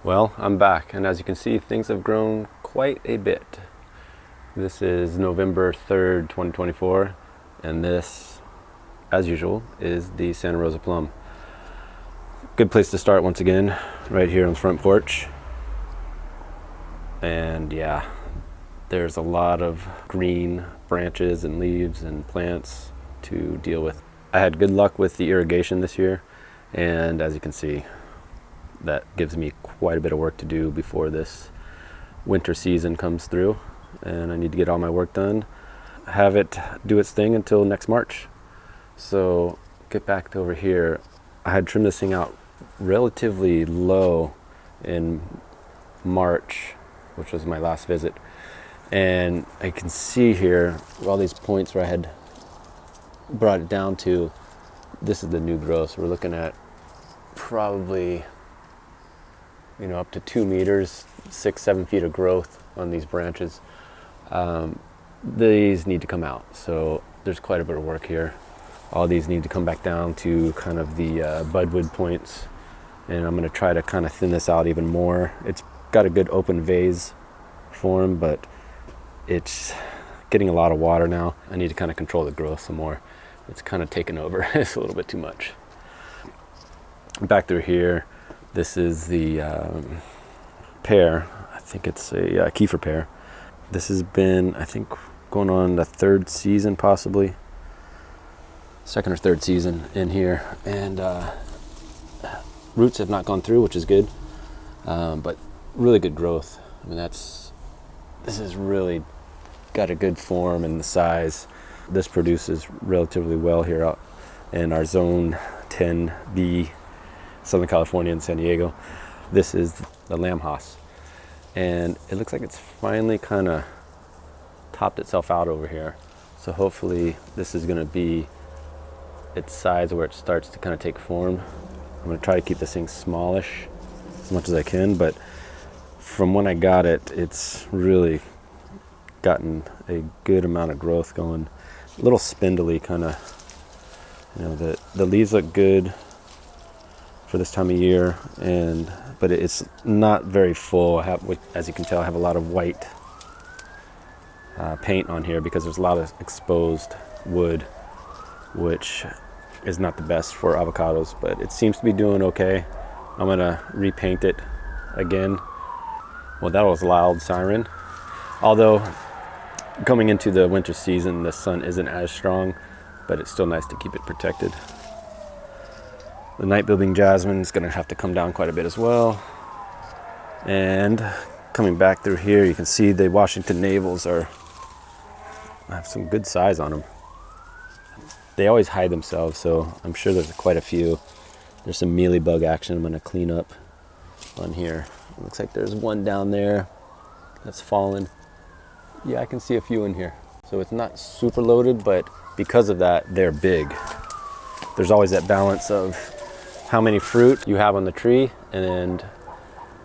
Well, I'm back, and as you can see, things have grown quite a bit. This is November 3rd, 2024, and this, as usual, is the Santa Rosa plum. Good place to start once again, right here on the front porch. And yeah, there's a lot of green branches and leaves and plants to deal with. I had good luck with the irrigation this year, and as you can see, that gives me quite a bit of work to do before this winter season comes through, and I need to get all my work done, have it do its thing until next March. So get back to over here. I had trimmed this thing out relatively low in March, which was my last visit, and I can see here all these points where I had brought it down to. This is the new growth. So we're looking at probably up to 2 meters, 6-7 feet of growth on these branches. These need to come out, so there's quite a bit of work here. All these need to come back down to kind of the budwood points, and I'm going to try to kind of thin this out even more. It's got a good open vase form, but it's getting a lot of water now. I need to kind of control the growth some more. It's kind of taken over. It's a little bit too much. Back through here, this is the pear. I think it's a kefir pear. This has been, I think, going on the third season, possibly second or third season in here, and roots have not gone through, which is good, but really good growth. I mean, this has really got a good form and the size. This produces relatively well here out in our zone 10B, Southern California and San Diego. This is the lamb hoss, and it looks like it's finally kind of topped itself out over here. So hopefully this is going to be its size where it starts to kind of take form. I'm going to try to keep this thing smallish as much as I can, but from when I got it, it's really gotten a good amount of growth going. A little spindly kind of, the leaves look good for this time of year, but it's not very full. As you can tell, I have a lot of white paint on here because there's a lot of exposed wood, which is not the best for avocados, but it seems to be doing okay. I'm gonna repaint it again. Well, that was a loud siren. Although coming into the winter season, the sun isn't as strong, but it's still nice to keep it protected. The night building jasmine is gonna have to come down quite a bit as well. And coming back through here, you can see the Washington navels have some good size on them. They always hide themselves, so I'm sure there's quite a few. There's some mealybug action I'm gonna clean up on here. It looks like there's one down there that's fallen. Yeah, I can see a few in here. So it's not super loaded, but because of that, they're big. There's always that balance of how many fruit you have on the tree and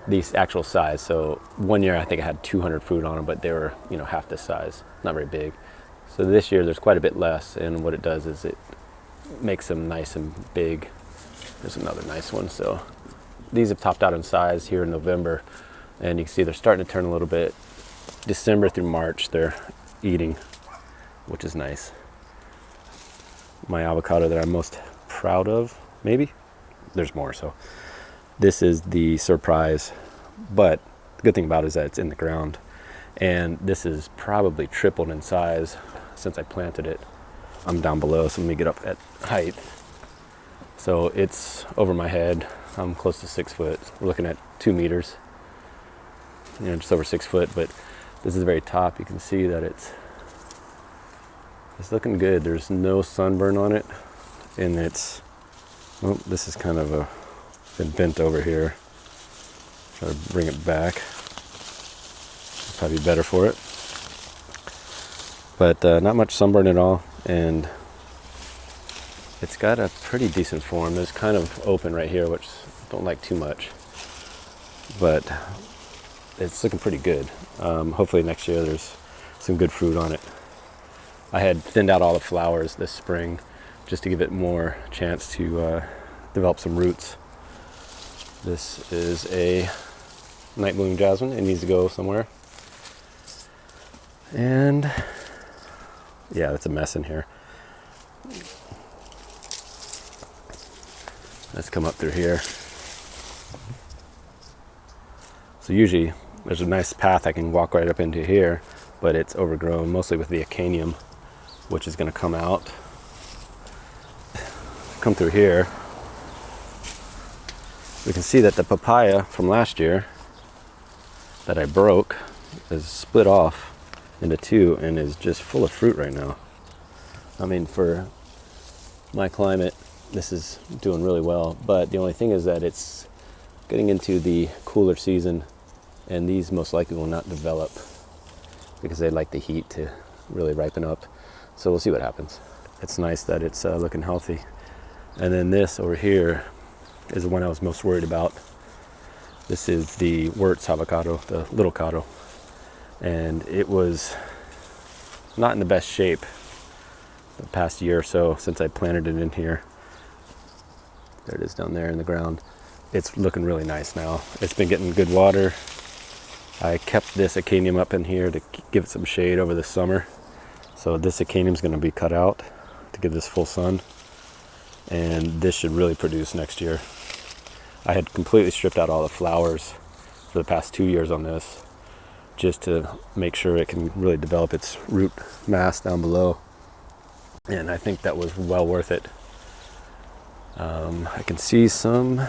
the actual size. So one year I think I had 200 fruit on them, but they were half this size, not very big. So this year there's quite a bit less, and what it does is it makes them nice and big. There's another nice one. So these have topped out in size here in November, and you can see they're starting to turn a little bit. December through March they're eating, which is nice. My avocado that I'm most proud of, maybe there's more. So this is the surprise, but the good thing about it is that it's in the ground, and this is probably tripled in size since I planted it. I'm down below, so let me get up at height. So it's over my head. I'm close to 6 foot. We're looking at 2 meters, just over 6 foot, but this is the very top. You can see that it's looking good. There's no sunburn on it, and this is kind of been bent over here. Try to bring it back. Probably better for it, but not much sunburn at all, and it's got a pretty decent form. It's kind of open right here, which I don't like too much, but it's looking pretty good. Hopefully next year there's some good fruit on it. I had thinned out all the flowers this spring just to give it more chance to develop some roots. This is a night blooming jasmine. It needs to go somewhere. And yeah, that's a mess in here. Let's come up through here. So usually there's a nice path I can walk right up into here, but it's overgrown mostly with the acanium, which is going to come out. Come through here. We can see that the papaya from last year that I broke is split off into two and is just full of fruit right now. I mean, for my climate, this is doing really well, but the only thing is that it's getting into the cooler season, and these most likely will not develop because they like the heat to really ripen up. So we'll see what happens. It's nice that it's looking healthy. And then this over here is the one I was most worried about. This is the Wirtz avocado, the little cado, and it was not in the best shape the past year or so since I planted it in here. There it is down there in the ground. It's looking really nice now. It's been getting good water. I kept this acanium up in here to give it some shade over the summer. So this acanium is going to be cut out to give this full sun. And this should really produce next year. I had completely stripped out all the flowers for the past 2 years on this, just to make sure it can really develop its root mass down below. And I think that was well worth it. I can see some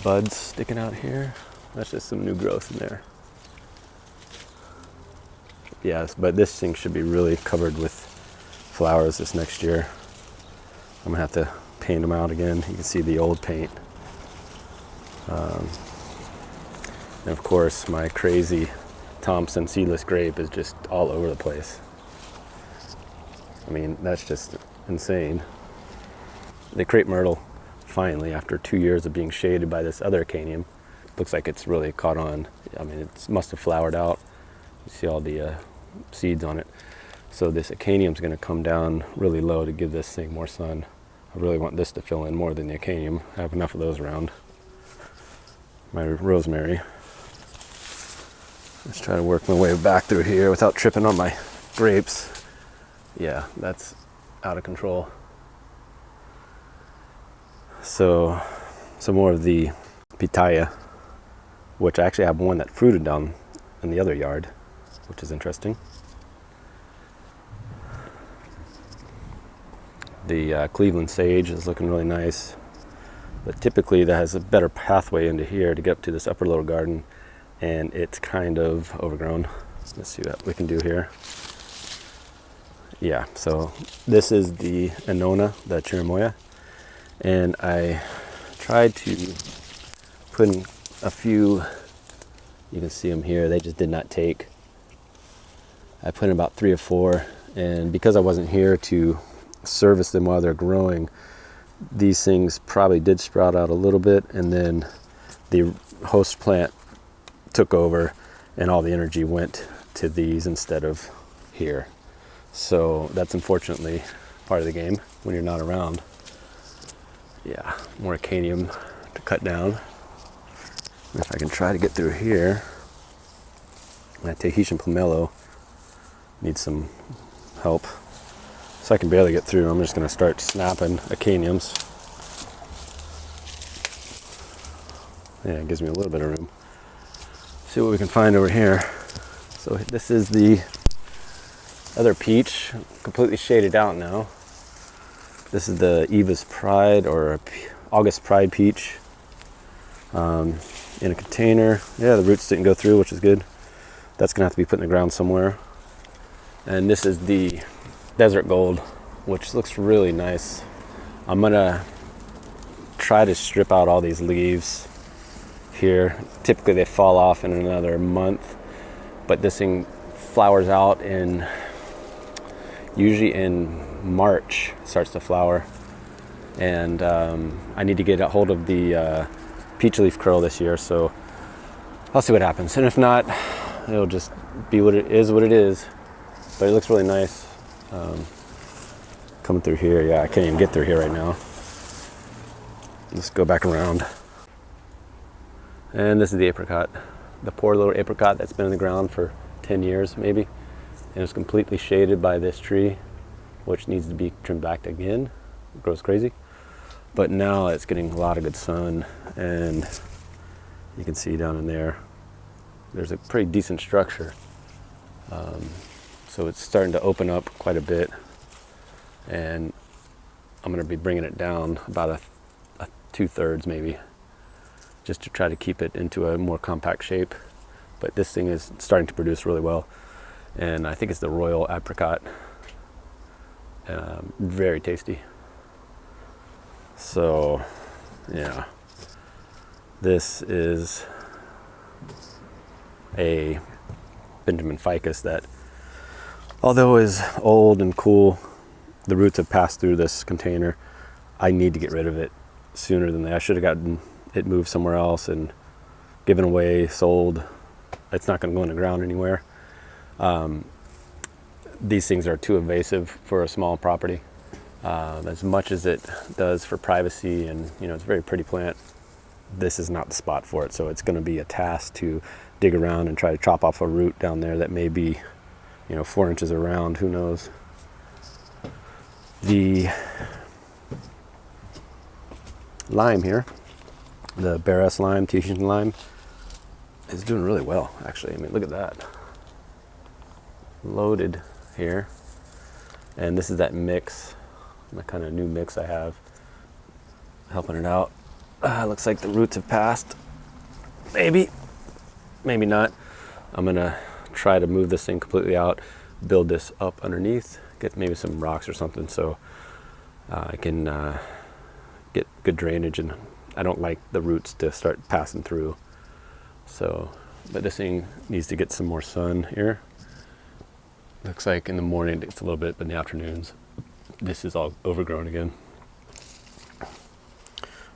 buds sticking out here. That's just some new growth in there. Yes, but this thing should be really covered with flowers this next year. I'm gonna have to paint them out again. You can see the old paint. And of course, my crazy Thompson seedless grape is just all over the place. I mean, that's just insane. The crepe myrtle, finally, after 2 years of being shaded by this other acanium, looks like it's really caught on. I mean, it must have flowered out. You see all the seeds on it. So this acanium is going to come down really low to give this thing more sun. I really want this to fill in more than the acanium. I have enough of those around. My rosemary. Let's try to work my way back through here without tripping on my grapes. Yeah, that's out of control. So some more of the pitaya, which I actually have one that fruited down in the other yard, which is interesting. The Cleveland sage is looking really nice, but typically that has a better pathway into here to get up to this upper little garden, and it's kind of overgrown. Let's see what we can do here. Yeah, so this is the Annona, the Chirimoya, and I tried to put in a few. You can see them here. They just did not take. I put in about 3 or 4, and because I wasn't here to service them while they're growing, these things probably did sprout out a little bit, and then the host plant took over and all the energy went to these instead of here. So that's unfortunately part of the game when you're not around. Yeah, more acanium to cut down. And if I can try to get through here, my Tahitian pomelo needs some help. So I can barely get through. I'm just going to start snapping acaniums. Yeah, it gives me a little bit of room. See what we can find over here. So this is the other peach, completely shaded out now. This is the Eva's Pride or August Pride peach. In a container. Yeah, the roots didn't go through, which is good. That's gonna have to be put in the ground somewhere. And this is the Desert Gold, which looks really nice. I'm gonna try to strip out all these leaves here. Typically they fall off in another month, but this thing flowers out usually in March. It starts to flower, and I need to get a hold of the peach leaf curl this year, so I'll see what happens. And if not, it'll just be what it is. But it looks really nice. Coming through here, yeah, I can't even get through here right now. Let's go back around. And this is the apricot, the poor little apricot that's been in the ground for 10 years maybe, and it's completely shaded by this tree, which needs to be trimmed back again. It grows crazy, but now it's getting a lot of good sun, and you can see down in there there's a pretty decent structure. So it's starting to open up quite a bit, and I'm going to be bringing it down about a 2/3 maybe, just to try to keep it into a more compact shape. But this thing is starting to produce really well, and I think it's the royal apricot. Very tasty. So yeah, this is a Benjamin ficus that, although is old and cool, the roots have passed through this container. I need to get rid of it sooner than that. I should have gotten it moved somewhere else and given away, sold. It's not going to go in the ground anywhere. These things are too invasive for a small property. As much as it does for privacy, and it's a very pretty plant, this is not the spot for it. So it's going to be a task to dig around and try to chop off a root down there that may be 4 inches around, who knows. The lime here, the Barras lime, Tahitian lime, is doing really well, actually. I mean, look at that. Loaded here. And this is that mix, my kind of new mix I have, helping it out. Looks like the roots have passed. Maybe not. I'm gonna try to move this thing completely out, build this up underneath, get maybe some rocks or something, so I can get good drainage, and I don't like the roots to start passing through. So, but this thing needs to get some more sun here. Looks like in the morning it's a little bit, but in the afternoons this is all overgrown again.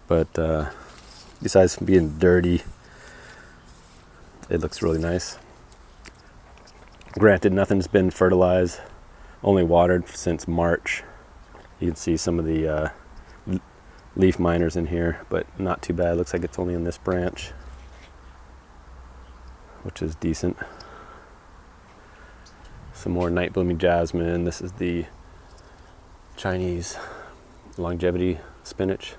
But besides being dirty, it looks really nice. Granted, nothing's been fertilized, only watered since March. You can see some of the leaf miners in here, but not too bad. Looks like it's only in this branch, which is decent. Some more night blooming jasmine. This is the Chinese longevity spinach.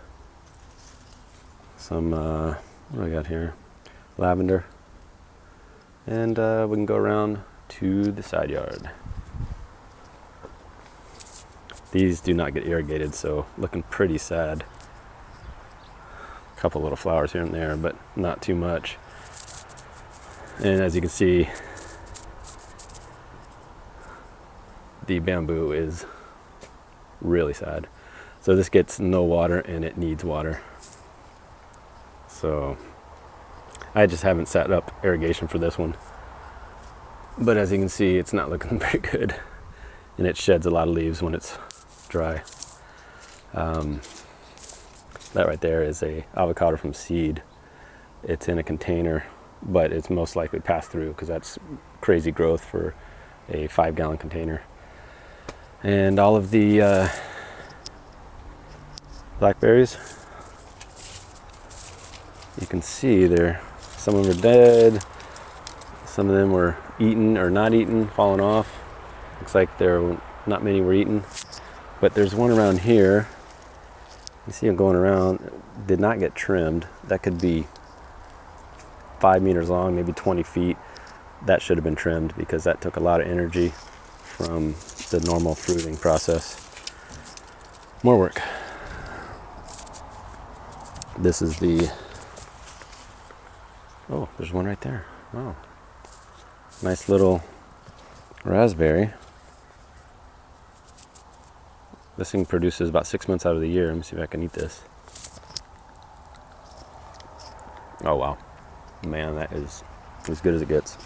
Some, what do I got here? Lavender. And we can go around to the side yard. These do not get irrigated, so looking pretty sad. A couple little flowers here and there, but not too much. And as you can see, the bamboo is really sad. So this gets no water, and it needs water. So I just haven't set up irrigation for this one. But as you can see, it's not looking very good. And it sheds a lot of leaves when it's dry. That right there is a avocado from seed. It's in a container, but it's most likely passed through because that's crazy growth for a 5-gallon container. And all of the blackberries, you can see there, some of them are dead, some of them were eaten or not eaten, fallen off. Looks like not many were eaten, but there's one around here. You see them going around, did not get trimmed. That could be 5 meters long, maybe 20 feet. That should have been trimmed because that took a lot of energy from the normal fruiting process. More work. This is oh, there's one right there. Wow. Nice little raspberry. This thing produces about 6 months out of the year. Let me see if I can eat this. Oh wow. Man, that is as good as it gets.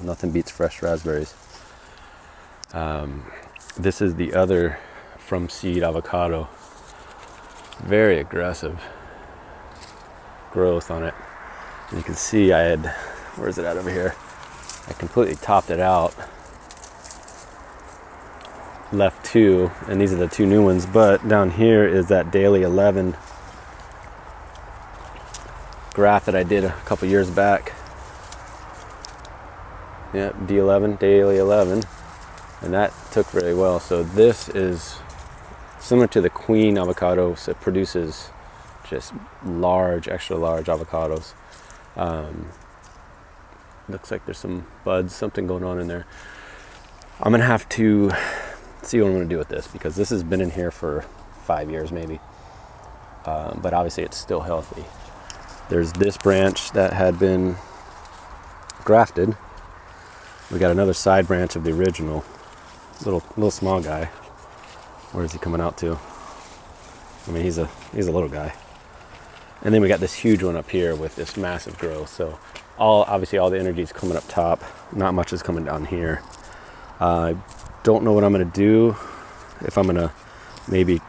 Nothing beats fresh raspberries. This is the other from seed avocado. Very aggressive growth on it. And you can see where is it at over here? I completely topped it out. Left 2, and these are the 2 new ones, but down here is that daily 11. graft that I did a couple years back. Yeah, D11, daily 11, and that took very well. So this is similar to the queen avocado, so it produces just large, extra large avocados. Looks like there's some buds, something going on in there. I'm gonna have to see what I'm gonna do with this, because this has been in here for 5 years maybe, but obviously it's still healthy. There's this branch that had been grafted. We got another side branch of the original, little small guy. Where is he coming out to? I mean, he's a little guy. And then we got this huge one up here with this massive growth. So obviously all the energy is coming up top. Not much is coming down here. I don't know what I'm gonna do. If I'm gonna maybe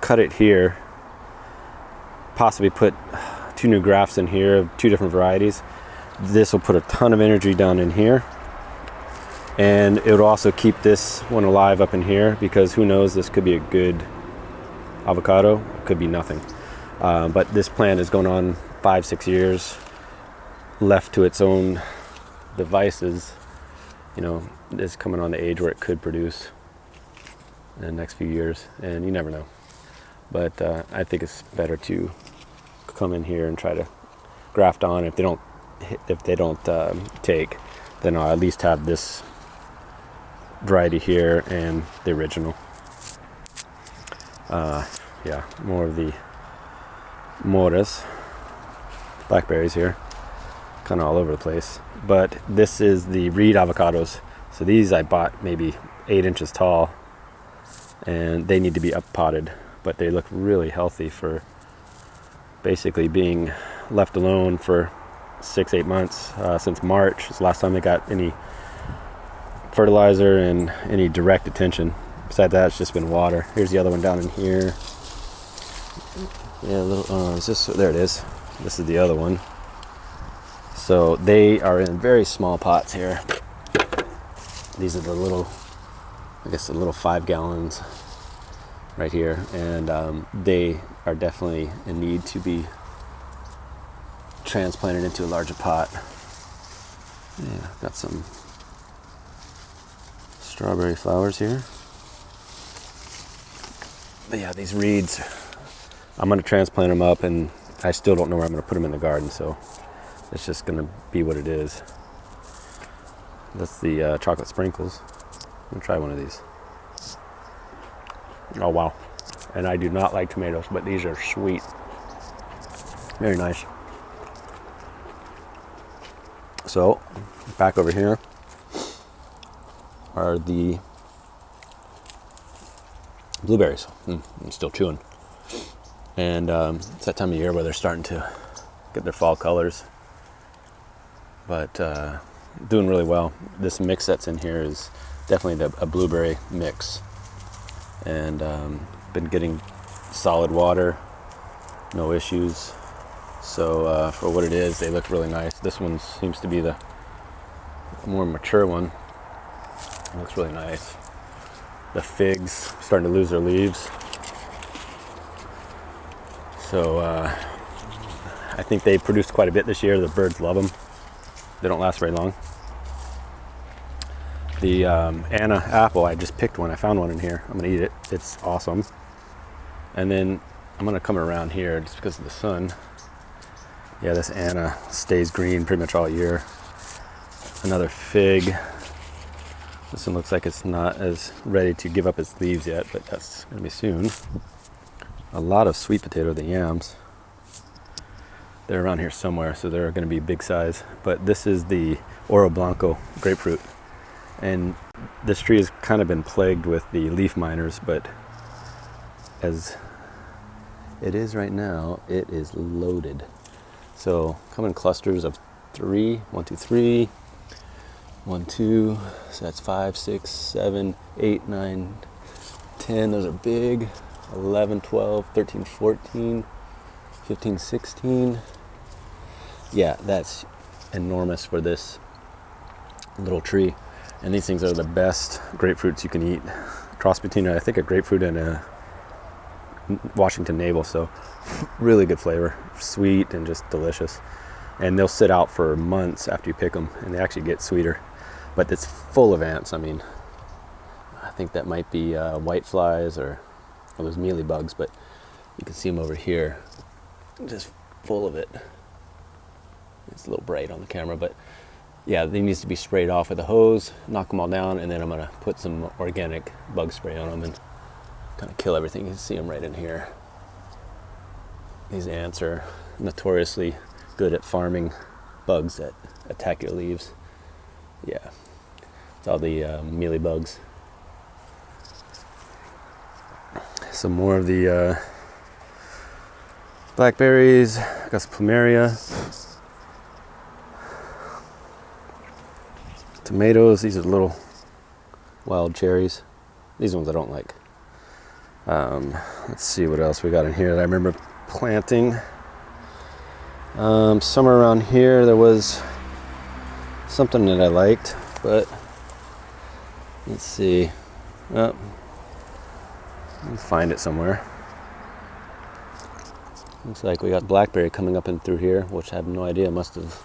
cut it here, possibly put 2 new grafts in here, 2 different varieties. This will put a ton of energy down in here, and it will also keep this one alive up in here, because who knows, this could be a good avocado, it could be nothing. But this plant is going on 5-6 years, left to its own devices, you know, is coming on the age where it could produce in the next few years, and you never know. But I think it's better to come in here and try to graft on. If they don't take, then I'll at least have this variety here and the original. Yeah, more of the moras, blackberries here, kind of all over the place. But this is the reed avocados. So these I bought maybe 8 inches tall, and they need to be up potted, but they look really healthy for basically being left alone for 6-8 months, since March. It's the last time they got any fertilizer and any direct attention. Besides that, it's just been water. Here's the other one down in here. Yeah, there it is. This is the other one. So they are in very small pots here. These are the little 5 gallons right here, and they are definitely in need to be transplanted into a larger pot. Yeah, got some strawberry flowers here. But yeah, these reeds, I'm going to transplant them up, and I still don't know where I'm going to put them in the garden, so it's just going to be what it is. That's the chocolate sprinkles. I'm going to try one of these. Oh wow. And I do not like tomatoes, but these are sweet. Very nice. So, back over here are the blueberries. I'm still chewing. And it's that time of year where they're starting to get their fall colors. But doing really well. This mix that's in here is definitely a blueberry mix. And been getting solid water, no issues. So for what it is, they look really nice. This one seems to be the more mature one. It looks really nice. The figs starting to lose their leaves. So I think they produced quite a bit this year. The birds love them. They don't last very long. The Anna apple, I just picked one. I found one in here. I'm gonna eat it. It's awesome. And then I'm gonna come around here just because of the sun. Yeah, this Anna stays green pretty much all year. Another fig. This one looks like it's not as ready to give up its leaves yet, but that's gonna be soon. A lot of sweet potato, the yams. They're around here somewhere, so they're gonna be big size. But this is the Oro Blanco grapefruit. And this tree has kind of been plagued with the leaf miners, but as it is right now, it is loaded. So come in clusters of 3, 1, 2, 3, 1, 2, so that's 5, 6, 7, 8, 9, 10, those are big, 11, 12, 13, 14, 15, 16. Yeah, that's enormous for this little tree. And these things are the best grapefruits you can eat. Cross between, I think, a grapefruit and a Washington navel, so really good flavor, sweet and just delicious. And they'll sit out for months after you pick them, and they actually get sweeter. But it's full of ants. I mean, I think that might be white flies or those mealy bugs, but you can see them over here, just full of it. It's a little bright on the camera, but yeah, they needs to be sprayed off with a hose, knock them all down, and then I'm gonna put some organic bug spray on them and kind of kill everything. You can see them right in here. These ants are notoriously good at farming bugs that attack your leaves. Yeah, it's all the mealy bugs. Some more of the blackberries. Got some plumeria. Tomatoes. These are little wild cherries. These ones I don't like. Let's see what else we got in here that I remember planting. Somewhere around here there was something that I liked, but let's see. Oh, let me find it somewhere. Looks like we got blackberry coming up and through here, which I have no idea. Must have,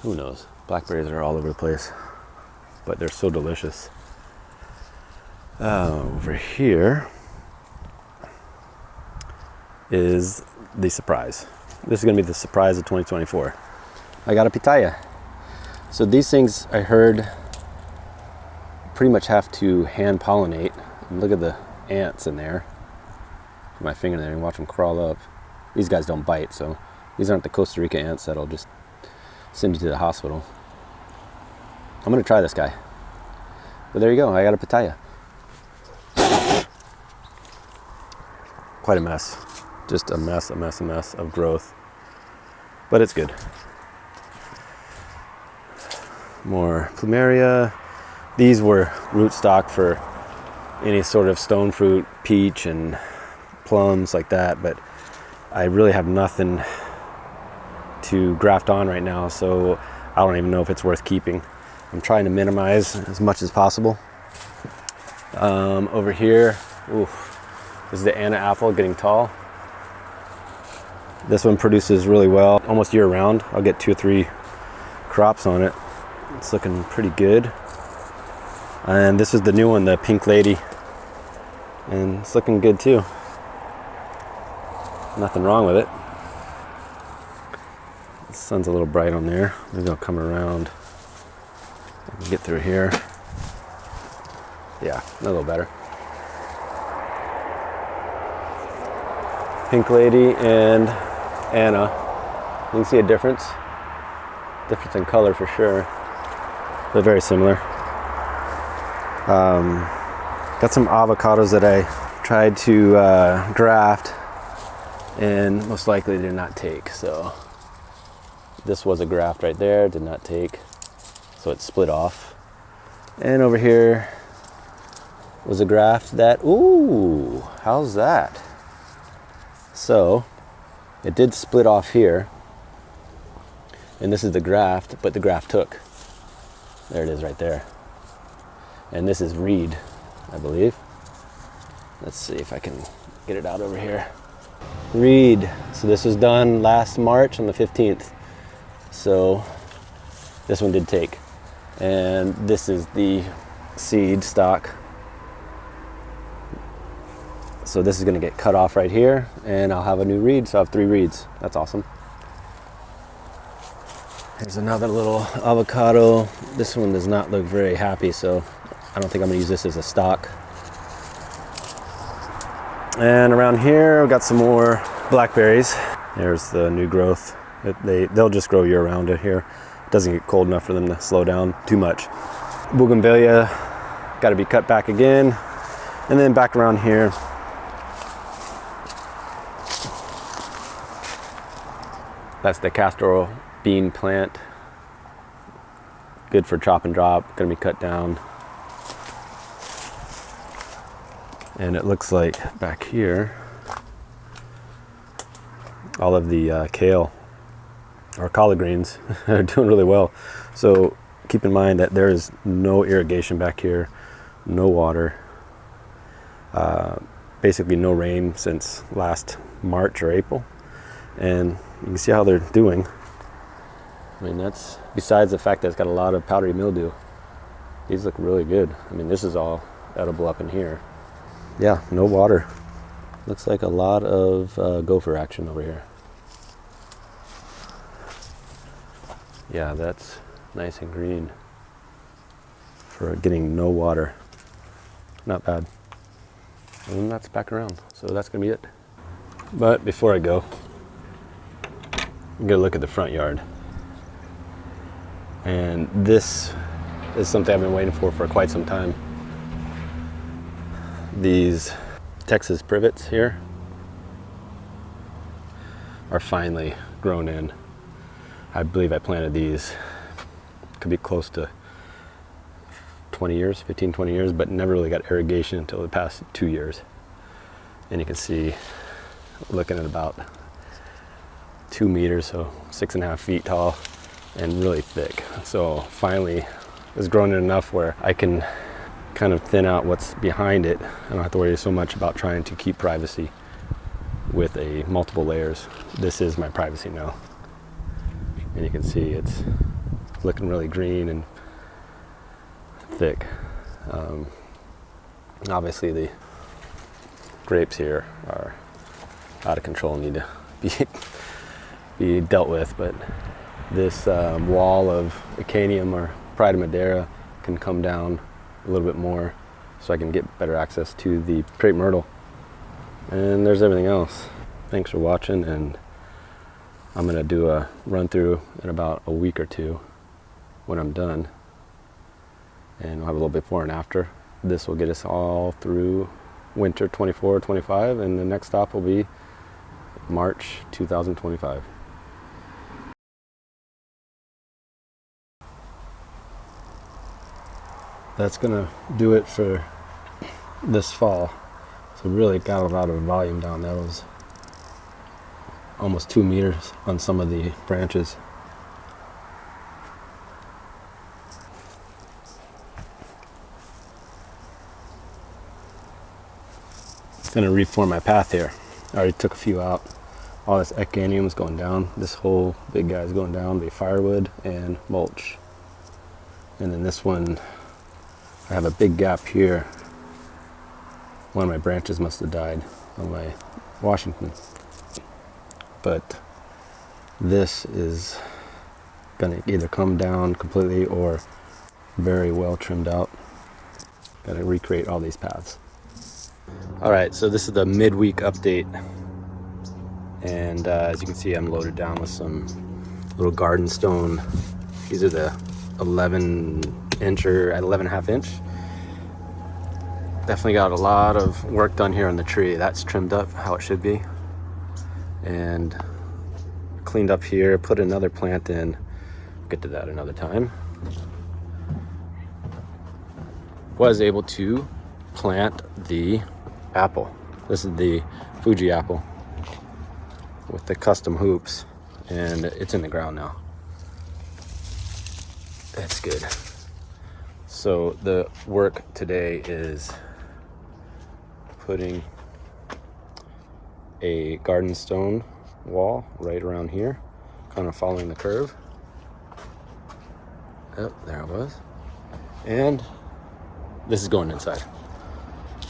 who knows? Blackberries are all over the place, but they're so delicious. Over here is the surprise. This is going to be the surprise of 2024. I got a pitaya. So these things, I heard, pretty much have to hand pollinate. And look at the ants in there. Put my finger there and watch them crawl up. These guys don't bite, so these aren't the Costa Rica ants that'll just send you to the hospital. I'm going to try this guy. But there you go, I got a pitaya. Quite a mess. Just a mess of growth. But it's good. More plumeria. These were rootstock for any sort of stone fruit, peach and plums like that, but I really have nothing to graft on right now, so I don't even know if it's worth keeping. I'm trying to minimize as much as possible. Over here, this is the Anna apple getting tall. This one produces really well, almost year round. I'll get 2 or 3 crops on it. It's looking pretty good. And this is the new one, the Pink Lady. And it's looking good too. Nothing wrong with it. The sun's a little bright on there. Maybe I'll come around. I can get through here. Yeah, a little better. Pink Lady and Anna. You can see a difference. Difference in color for sure, but very similar. Got some avocados that I tried to graft and most likely did not take. So this was a graft right there, did not take. So it split off. And over here was a graft that, ooh, how's that? So it did split off here. And this is the graft, but the graft took. There it is right there. And this is reed, I believe. Let's see if I can get it out over here. Reed. So this was done last March on the 15th. So this one did take. And this is the seed stock. So this is going to get cut off right here, and I'll have a new reed. So I have 3 reeds. That's awesome. Here's another little avocado. This one does not look very happy, so I don't think I'm going to use this as a stock. And around here, we've got some more blackberries. There's the new growth. They'll just grow year round here. It doesn't get cold enough for them to slow down too much. Bougainvillea, got to be cut back again. And then back around here, that's the castor oil bean plant. Good for chop and drop, gonna be cut down. And it looks like back here, all of the kale or collard greens are doing really well. So keep in mind that there is no irrigation back here, no water. basically no rain since last March or April, and you can see how they're doing. I mean, that's besides the fact that it's got a lot of powdery mildew. These look really good. I mean, this is all edible up in here. Yeah, no water. Looks like a lot of gopher action over here. Yeah, that's nice and green for getting no water. Not bad. And that's back around, so that's gonna be it. But before I go, I'm gonna look at the front yard. And this is something I've been waiting for quite some time. These Texas privets here are finally grown in. I believe I planted these, could be close to 20 years, 15, 20 years, but never really got irrigation until the past 2 years. And you can see, looking at about 2 meters, so 6.5 feet tall and really thick. So finally it's grown in enough where I can kind of thin out what's behind it. I don't have to worry so much about trying to keep privacy with a multiple layers. This is my privacy now. And you can see it's looking really green and thick. Obviously the grapes here are out of control and need to be dealt with, but this wall of Acanium or Pride of Madeira can come down a little bit more so I can get better access to the crepe myrtle. And there's everything else. Thanks for watching, and I'm gonna do a run through in about a week or two when I'm done, and we'll have a little before and after. This will get us all through winter 24-25, and the next stop will be March 2025. That's gonna do it for this fall. So really got a lot of volume down. That was almost 2 meters on some of the branches. Gonna reform my path here. I already took a few out. All this Acanium is going down. This whole big guy is going down. The firewood and mulch. And then this one, I have a big gap here. One of my branches must have died on my Washington. But this is gonna either come down completely or very well trimmed out. Gotta recreate all these paths. All right, so this is the midweek update. And as you can see, I'm loaded down with some little garden stone. These are the 11-inch or 11.5 inch. Definitely got a lot of work done here on the tree. That's trimmed up how it should be. And cleaned up here, put another plant in. We'll get to that another time. Was able to plant the apple. This is the Fuji apple with the custom hoops, and it's in the ground now. That's good. So the work today is putting a garden stone wall right around here, kind of following the curve. Oh, there it was. And this is going inside.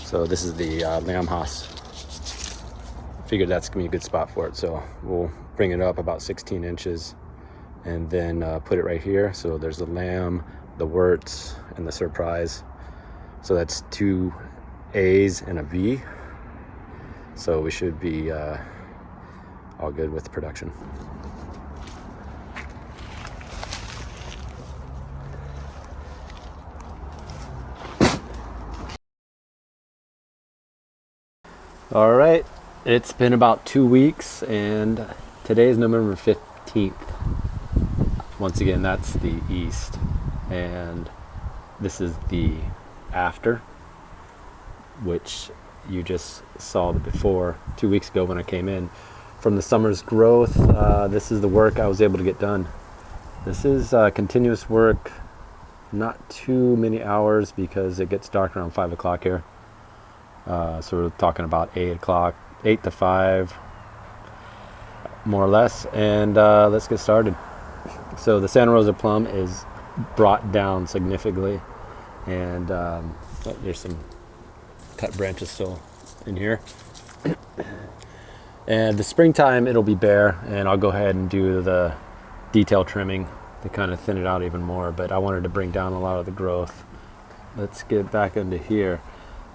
So this is the lamb house. Figured that's gonna be a good spot for it. So we'll bring it up about 16 inches and then put it right here. So there's the lamb, the wurts, and the surprise. So that's 2 A's and a V. So we should be all good with production. All right, it's been about 2 weeks, and today is November 15th. Once again, that's the east, and this is the after, which you just saw the before 2 weeks ago when I came in. From the summer's growth, this is the work I was able to get done. This is continuous work, not too many hours because it gets dark around 5 o'clock here. So we're talking about 8 o'clock, 8 to 5, more or less. And let's get started. So the Santa Rosa plum is brought down significantly. And there's some cut branches still in here. And the springtime it'll be bare, and I'll go ahead and do the detail trimming to kind of thin it out even more, but I wanted to bring down a lot of the growth. Let's get back into here.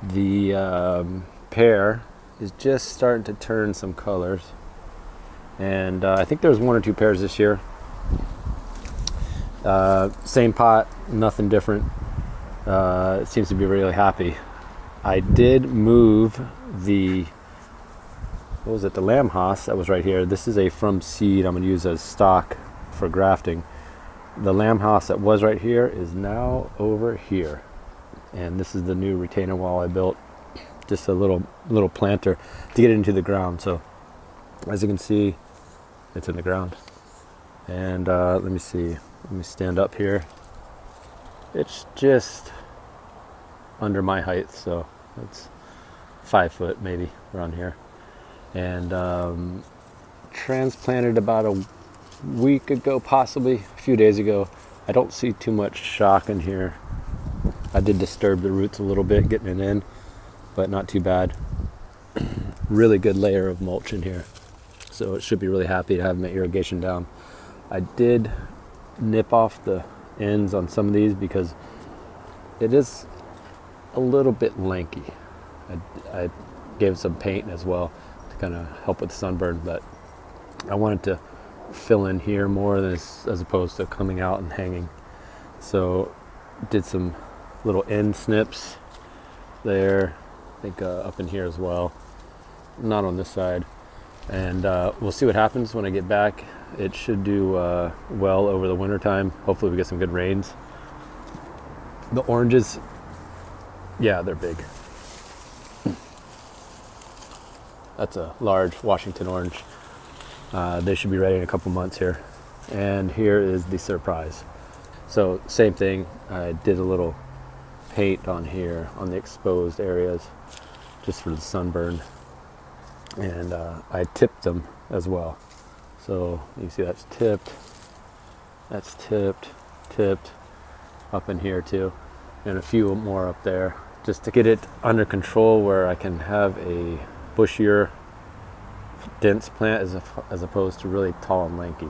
The pear is just starting to turn some colors, and I think there's 1 or 2 pears this year. Same pot, nothing different. It seems to be really happy. I did move the lamb hoss that was right here. This is a from seed I'm going to use as stock for grafting. The lamb hoss that was right here is now over here, and this is the new retainer wall I built, just a little planter to get it into the ground. So as you can see, it's in the ground. And let me stand up here. It's just under my height, so it's 5 foot maybe around here. And transplanted about a week ago, possibly a few days ago. I don't see too much shock in here. I did disturb the roots a little bit getting it in, but not too bad. Really good layer of mulch in here, so it should be really happy to have my irrigation down. I did nip off the ends on some of these because it is a little bit lanky. I gave some paint as well to kind of help with the sunburn, but I wanted to fill in here more than as opposed to coming out and hanging. So did some little end snips there, I think up in here as well, not on this side. And we'll see what happens when I get back. It should do well over the winter time. Hopefully we get some good rains. The oranges, yeah, they're big. That's a large Washington orange. They should be ready in a couple months here. And here is the surprise. So same thing, I did a little paint on here on the exposed areas just for the sunburn. And I tipped them as well. So you can see that's tipped up in here too, and a few more up there, just to get it under control where I can have a bushier, dense plant as opposed to really tall and lanky.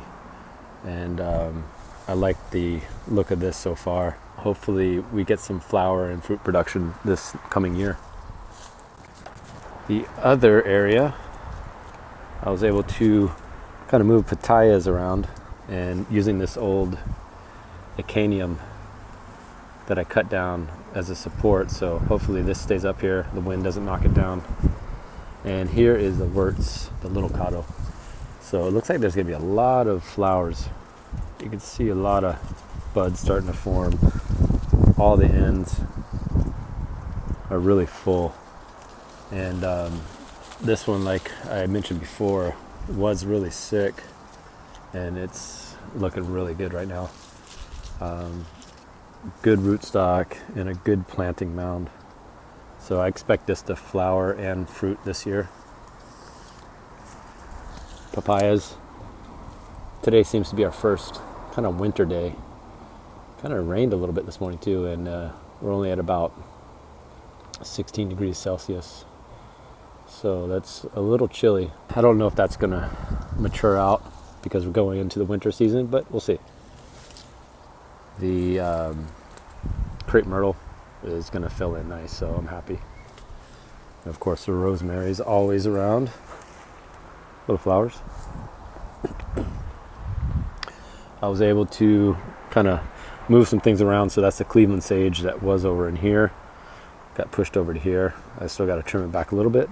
And I like the look of this so far. Hopefully we get some flower and fruit production this coming year. The other area, I was able to kind of move pitayas around, and using this old acanium that I cut down as a support. So hopefully this stays up here, the wind doesn't knock it down. And here is the Wirtz, the little cotto. So it looks like there's gonna be a lot of flowers. You can see a lot of buds starting to form. All the ends are really full. And this one, like I mentioned before, was really sick, and it's looking really good right now. Good rootstock and a good planting mound. So I expect this to flower and fruit this year. Papayas. Today seems to be our first kind of winter day. Kind of rained a little bit this morning too, and we're only at about 16 degrees Celsius. So that's a little chilly. I don't know if that's gonna mature out because we're going into the winter season, but we'll see. The crepe myrtle is gonna fill in nice, so I'm happy. And of course, the rosemary is always around. Little flowers. I was able to kind of move some things around, so that's the Cleveland sage that was over in here. Got pushed over to here. I still got to trim it back a little bit.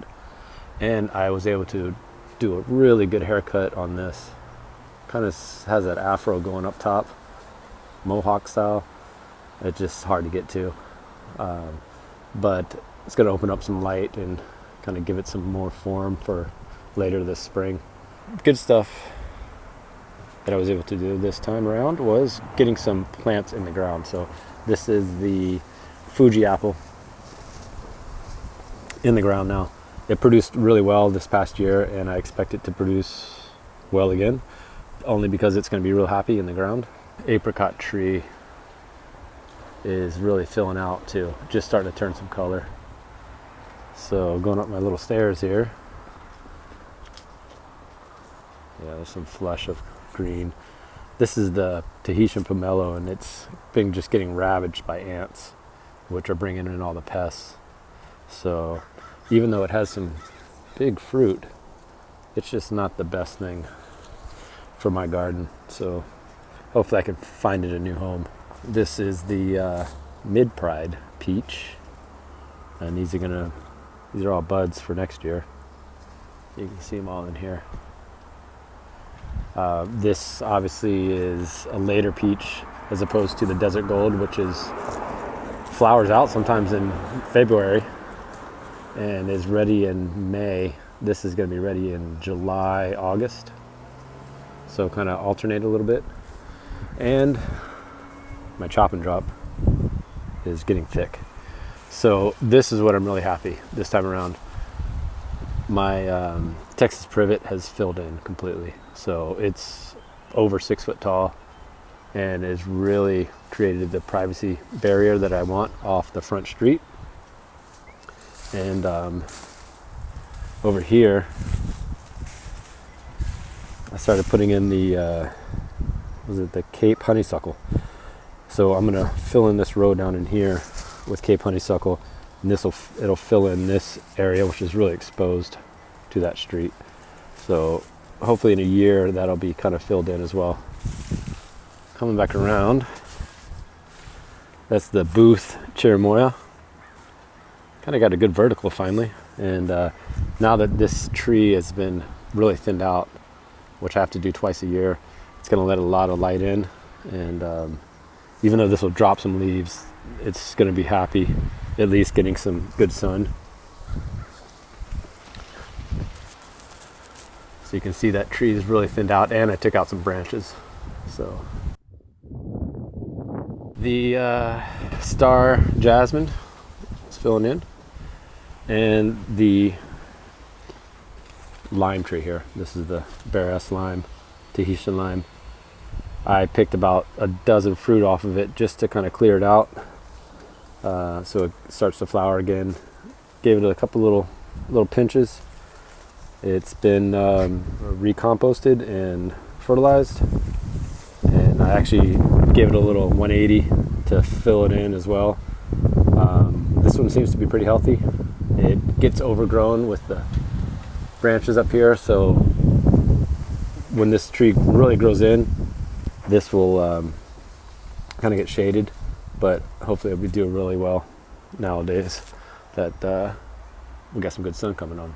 And I was able to do a really good haircut on this. Kind of has that afro going up top, mohawk style. It's just hard to get to. But it's going to open up some light and kind of give it some more form for later this spring. Good stuff that I was able to do this time around was getting some plants in the ground. So this is the Fuji apple. in the ground now. It produced really well this past year, and I expect it to produce well again, only because it's going to be real happy in the ground. Apricot tree is really filling out too, just starting to turn some color. So going up my little stairs here, yeah, there's some flush of green. This is the Tahitian pomelo, and it's been just getting ravaged by ants, which are bringing in all the pests. So even though it has some big fruit, it's just not the best thing for my garden. So hopefully I can find it a new home. This is the mid-pride peach, and these are all buds for next year. You can see them all in here. This obviously is a later peach as opposed to the desert gold, which is flowers out sometimes in February and is ready in May. This is going to be ready in July, August. So kind of alternate a little bit. And my chop and drop is getting thick. So this is what I'm really happy this time around. My Texas privet has filled in completely. So it's over 6 foot tall and has really created the privacy barrier that I want off the front street. And over here, I started putting in the Cape honeysuckle. So I'm gonna fill in this row down in here with Cape honeysuckle, and it'll fill in this area, which is really exposed to that street. So hopefully in a year that'll be kind of filled in as well. Coming back around, that's the Booth cherimoya. Kind of got a good vertical finally, and now that this tree has been really thinned out, which I have to do twice a year, it's going to let a lot of light in, and even though this will drop some leaves, it's going to be happy at least getting some good sun. So you can see that tree is really thinned out, and I took out some branches. So the star jasmine is filling in, and the lime tree here. This is the Barras lime, Tahitian lime. I picked about a dozen fruit off of it just to kind of clear it out, so it starts to flower again. Gave it a couple little pinches. It's been recomposted and fertilized, and I actually gave it a little 180 to fill it in as well. This one seems to be pretty healthy. It gets overgrown with the branches up here, so when this tree really grows in, this will kind of get shaded, but hopefully it'll be doing really well nowadays that we got some good sun coming on.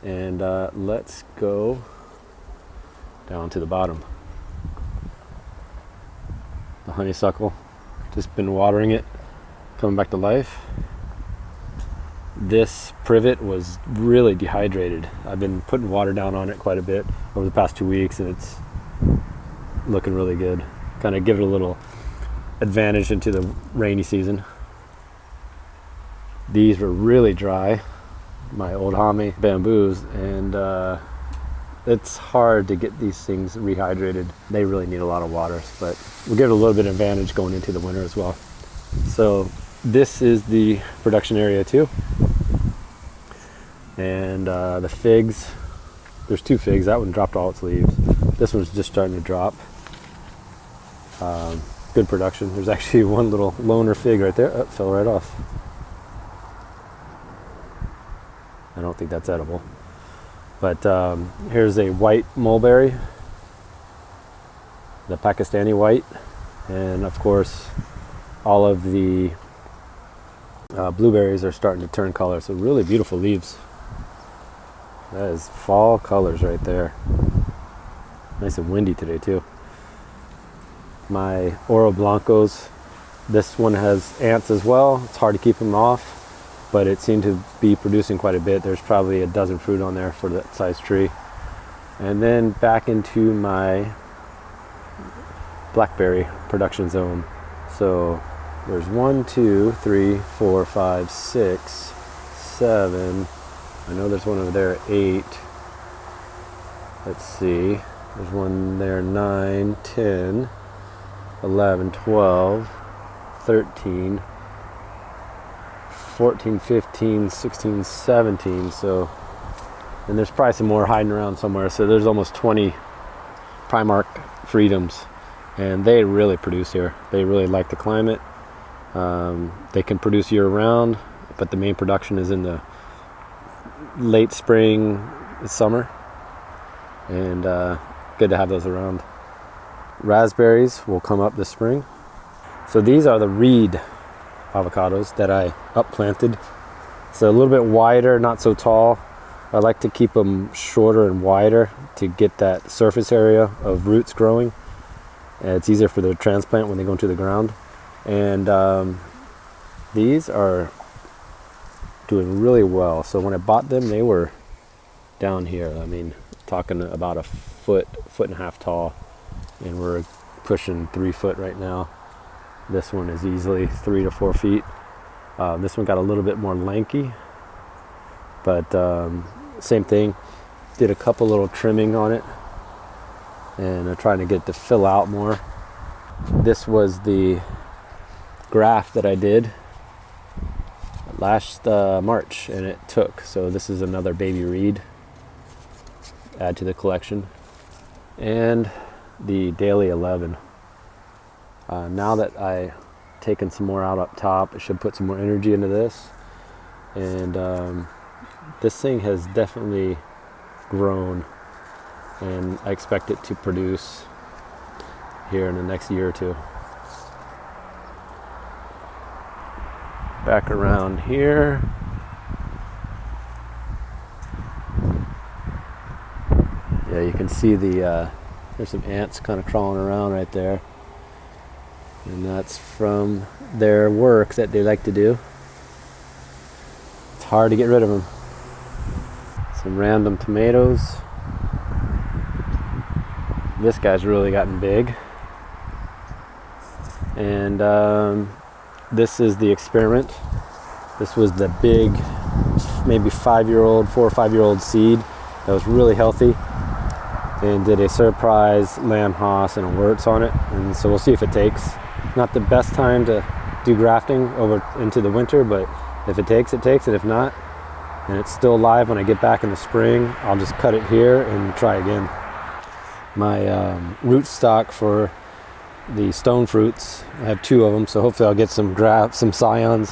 And let's go down to the bottom. The honeysuckle, just been watering it, coming back to life. This privet was really dehydrated. I've been putting water down on it quite a bit over the past 2 weeks, and it's looking really good. Kind of give it a little advantage into the rainy season. These were really dry, my old Hame bamboos, and it's hard to get these things rehydrated. They really need a lot of water, but we'll give it a little bit of advantage going into the winter as well. So this is the production area too. And the figs, there's 2 figs. That one dropped all its leaves. This one's just starting to drop. Good production. There's actually one little loner fig right there. Oh, it fell right off. I don't think that's edible. But here's a white mulberry, the Pakistani white, and of course all of the blueberries are starting to turn color. So really beautiful leaves. That is fall colors right there. Nice and windy today too. My Oro Blancos, this one has ants as well. It's hard to keep them off, but it seemed to be producing quite a bit. There's probably a dozen fruit on there for that size tree. And then back into my blackberry production zone. So there's 1, 2, 3, 4, 5, 6, 7. I know there's one over there at 8. Let's see. There's one there 9, 10, 11, 12, 13, 14, 15, 16, 17. So, and there's probably some more hiding around somewhere. So there's almost 20 Primark Freedoms, and they really produce here. They really like the climate. They can produce year round, but the main production is in the late spring, summer, and good to have those around. Raspberries will come up this spring. So these are the reed avocados that I upplanted. So a little bit wider, not so tall. I like to keep them shorter and wider to get that surface area of roots growing. And it's easier for the transplant when they go into the ground. And these are doing really well. So when I bought them, they were down here. I mean, talking about a foot and a half tall, and we're pushing 3 foot right now. This one is easily 3 to 4 feet. This one got a little bit more lanky, but same thing. Did a couple little trimming on it, and I'm trying to get it to fill out more. This was the graft that I did last March, and it took. So this is another baby reed. Add to the collection. And the Daily 11. Now that I've taken some more out up top, I should put some more energy into this. And this thing has definitely grown, and I expect it to produce here in the next year or two. Back around here. Yeah, you can see there's some ants kind of crawling around right there. And that's from their work that they like to do. It's hard to get rid of them. Some random tomatoes. This guy's really gotten big. And this is the experiment. This was the big, maybe 4 or 5 year old seed that was really healthy, and did a surprise lamb hoss and a wurtz on it. And so we'll see if it takes. Not the best time to do grafting over into the winter, but if it takes, it takes. And if not, and it's still alive when I get back in the spring, I'll just cut it here and try again. My root stock for the stone fruits, I have 2 of them, so hopefully I'll get some scions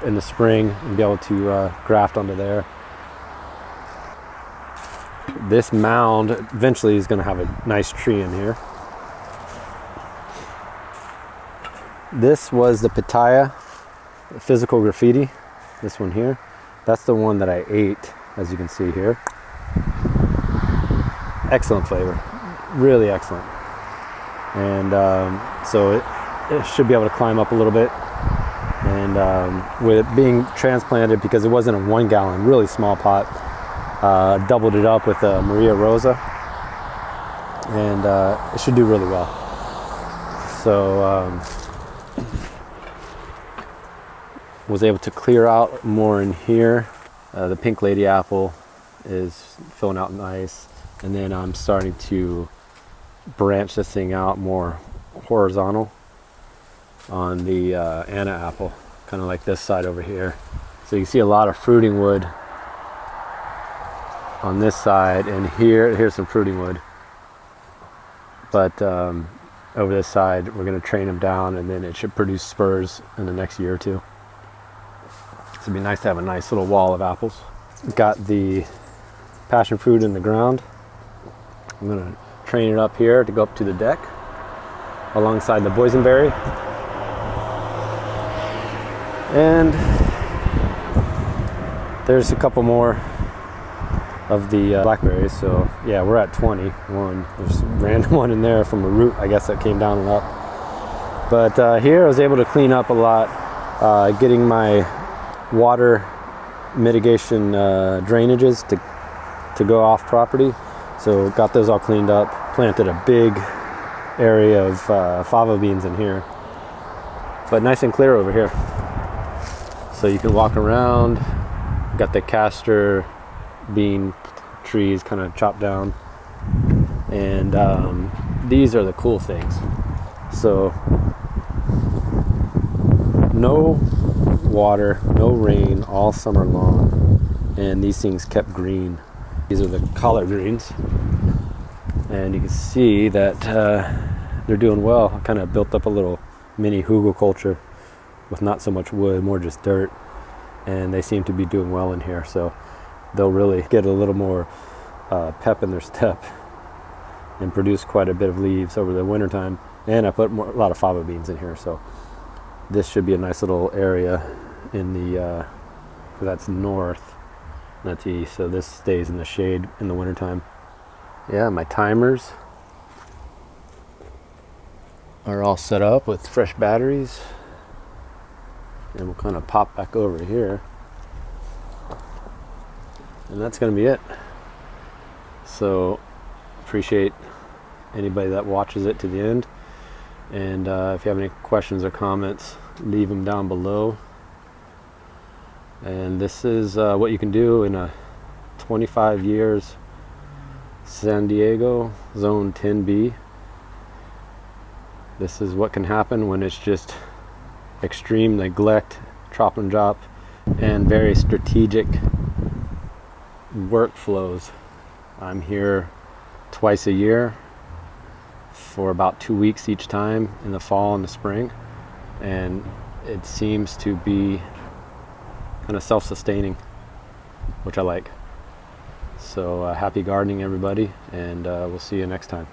in the spring and be able to graft onto there. This mound eventually is going to have a nice tree in here. This was the pitaya, physical graffiti, this one here. That's the one that I ate, as you can see here. Excellent flavor, really excellent. And so it should be able to climb up a little bit. And with it being transplanted, because it wasn't a 1 gallon, really small pot, doubled it up with Maria Rosa, and it should do really well. So was able to clear out more in here. The pink lady apple is filling out nice, and then I'm starting to branch this thing out more horizontal on the Anna apple, kind of like this side over here. So you can see a lot of fruiting wood on this side, and here's some fruiting wood. But over this side, we're going to train them down, and then it should produce spurs in the next year or two. So it'd be nice to have a nice little wall of apples. Got the passion fruit in the ground. I'm going to train it up here to go up to the deck alongside the boysenberry. And there's a couple more of the blackberries. So yeah, we're at 21. There's a random one in there from a root, I guess, that came down and up. But here I was able to clean up a lot, getting my water mitigation drainages to go off property. So got those all cleaned up, planted a big area of fava beans in here, but nice and clear over here. So you can walk around Got the castor bean trees kind of chopped down, and these are the cool things. So no water, no rain all summer long, and these things kept green. These are the collard greens, and you can see that they're doing well. I kind of built up a little mini hugelkultur with not so much wood, more just dirt, and they seem to be doing well in here. So they'll really get a little more pep in their step and produce quite a bit of leaves over the wintertime. And I put a lot of fava beans in here, so this should be a nice little area in the, that's north, that's east, so this stays in the shade in the wintertime. Yeah, my timers are all set up with fresh batteries, and we'll kind of pop back over here, and that's going to be it. So appreciate anybody that watches it to the end, and if you have any questions or comments, leave them down below. And this is what you can do in a 25 years San Diego zone 10B. This is what can happen when it's just extreme neglect, chop and drop, and very strategic workflows. I'm here twice a year for about 2 weeks each time, in the fall and the spring, and it seems to be kind of self-sustaining, which I like. So happy gardening, everybody, and we'll see you next time.